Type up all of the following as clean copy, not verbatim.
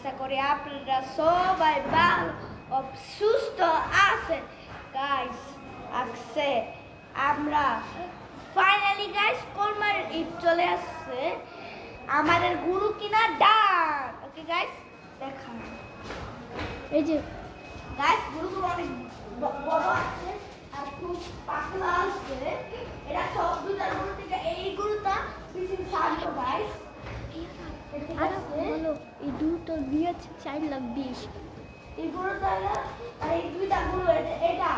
আশা করি আপনারা সবাই ভালো ও সুস্থ আছেন গাইস। আজকে আমরা ফাইনালি গাইস কোরবানির ঈদ চলে আসছে, আমাদের গুরু কিনা ডান। ওকে গাইস দেখান, এই যে গাইস গুরুগুলো অনেক বড় আছে আর খুব পাতলা আছে। এটা সব দুটার গুরু থেকে এই গুরুটা বেশি শান্ত গাইস। এই দুটো দিয়েছে 4,20,000। এই গরুটা আর এই দুইটা গরু এটা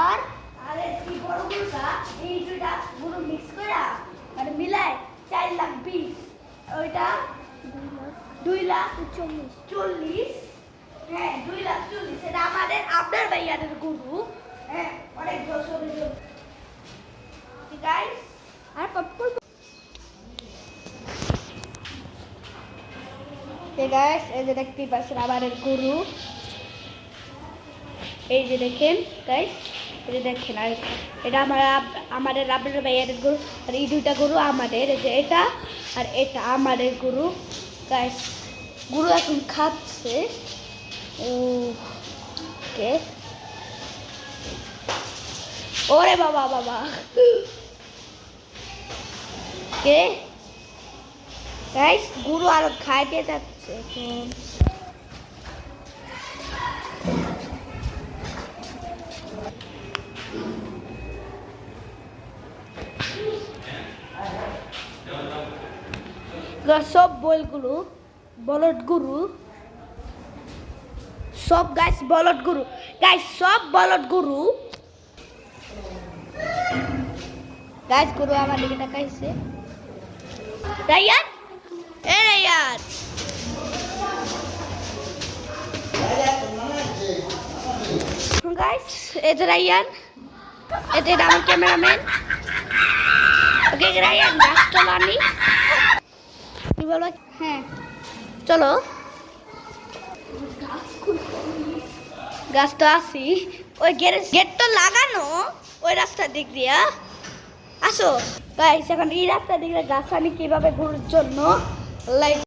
আর আর এই বড় গরুটা, এই দুইটা গরু মিক্স করে মানে মিলায় 4,20,000। ওইটা 2,40,000। হ্যাঁ 2,40,000। সেটা আমাদের আপনার ভাইয়াদের গরু। হ্যাঁ অনেক জোর গাইস। আর পপকর্ন গাইস, এই যে দেখতে পাচ্ছেন আমাদের গরু, এই যে দেখেন গাইস, এই যে দেখেন। আর এটা আমাদের আপনার ভাইয়াদের গরু, আর এই দুইটা গরু আমাদের, এই যে এটা আর এটা আমাদের গরু গাইস। গরু এখন খাচ্ছে। ওকে, ওরে বাবা বাবা কে গাইস, গরু আরো খাইতে যাচ্ছে এখন। সব বলদ গরু সব গাইস, বলদ গরু গাইস, সব বলদ গরু গাইস। গরু আমার দিকে তাকাইছে। রায়ান, এ রায়ান, গাইস এই যে রায়ান, এই যে আমার ক্যামেরাম্যান। ওকে রায়ান, গাছ চলো আনি, কি বলো? হ্যাঁ চলো, গাছ তো আসি, ওই গেট তো লাগানো ওই রাস্তার দিক দিয়া। আসো গাইস, এখন এই রাস্তার দিকে গাছ আনি কিভাবে গরুর জন্য লাইক